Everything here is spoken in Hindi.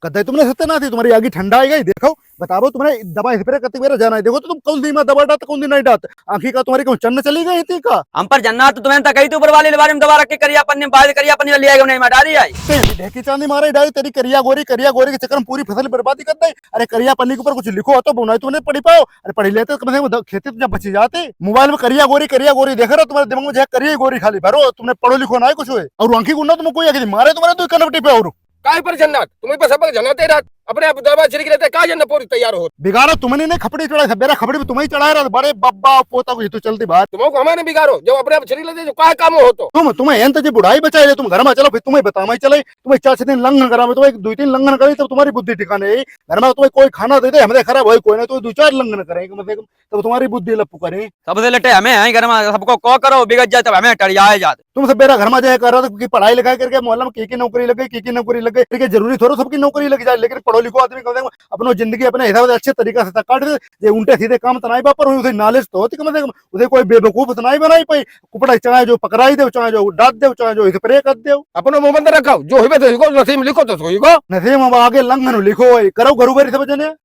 कदे तुमने सत्य ना थी तुम्हारी आगे ठंडा आएगा देखो बताओ तुमने दवा स्प्रे करते मेरा जाना है देखो तो तुम कौन सी में दवा डात कौन सी नहीं डात आंखी का तुम्हारी कौन चन्न चली गई थी का हम पर जन्नत तो तुम्हें कही थी ऊपर वाले बारे में दबा रख के करिया पन्नी बाहर करिया पन्नी ले आएगा नहीं मैं डाली आई ढेकी चांदी मारे डाली तेरी करिया गोरी के चक्कर में पूरी फसल बर्बादी कर दी। अरे करिया पन्नी के ऊपर कुछ लिखो तो बुनाई तुमने पढ़ी पाओ। अरे पढ़ी लेते कम से कम खेती तो जब बची जाते मोबाइल में करिया गोरी देख रहे हो तुम्हारे दिमाग में जो करिया गोरी खाली भरो तुमने पढ़ो लिखो ना कुछ हुए और आंखी गुंडा तुम कोई मारे तुम्हारे तो कनवटी पे और काय पर जन्नत तुम्हें पर सबक जन्नत रात अपने आप दरबार छिड़क लेते का जन्नत पूरी तैयार हो बिगाड़ो तुमने ने खपड़ी चढ़ाई मेरा खपड़ी भी तुम्हें चढ़ाया रहा बड़े बब्बा पोता को तो चलती बात तुमको हमारे बिगाड़ो जब अपने आप छिड़क लेते जो काय काम हो तो तुम्हें एंत जो बुढ़ाई बचाए तुम घर में चलो फिर तुम्हें बतामा ही चले तुम्हें 4-6 दिन लंघन करा तुम्हें 2-3 लंघन करे तब तुम्हारी बुद्धि ठिकाने घर में तुम्हें कोई खाना दे दे हमें खराब हो कोई ना तो 2-4 लंघन करें कम से कम तब तुम्हारी बुद्धि लप्पू करे। सबसे लटे हमें है घर में सबको को करो बिगड़ जाए तब हमें टड़ियाए जाते तुम सब मेरा घर में जाए कर रहा था पढ़ाई लिखाई करके मोहल्ला में की नौकरी लगे की नौकरी लगे ठीक जरूरी थोड़ा सबकी नौकरी लग जाए लेकिन पढ़ो लिखो आदमी कम से कम अपनो जिंदगी अपने हिसाब से अच्छे तरीका से काट दे जे उल्टे सीधे काम तनाई बापर उसे नॉलेज तो होती कम से कम उसे कोई बेवकूफ तनाई बनाई पाई कुपड़ा चाहे जो पकड़ाई दे चाहे जो डाट दे चाहे जो स्प्रे कर दे अपनो मुंह बंद रखो जो हिबे तो लिखो नसीब लिखो तो सोई को नसीम आगे लंघन लिखो करो घरू बारी समझने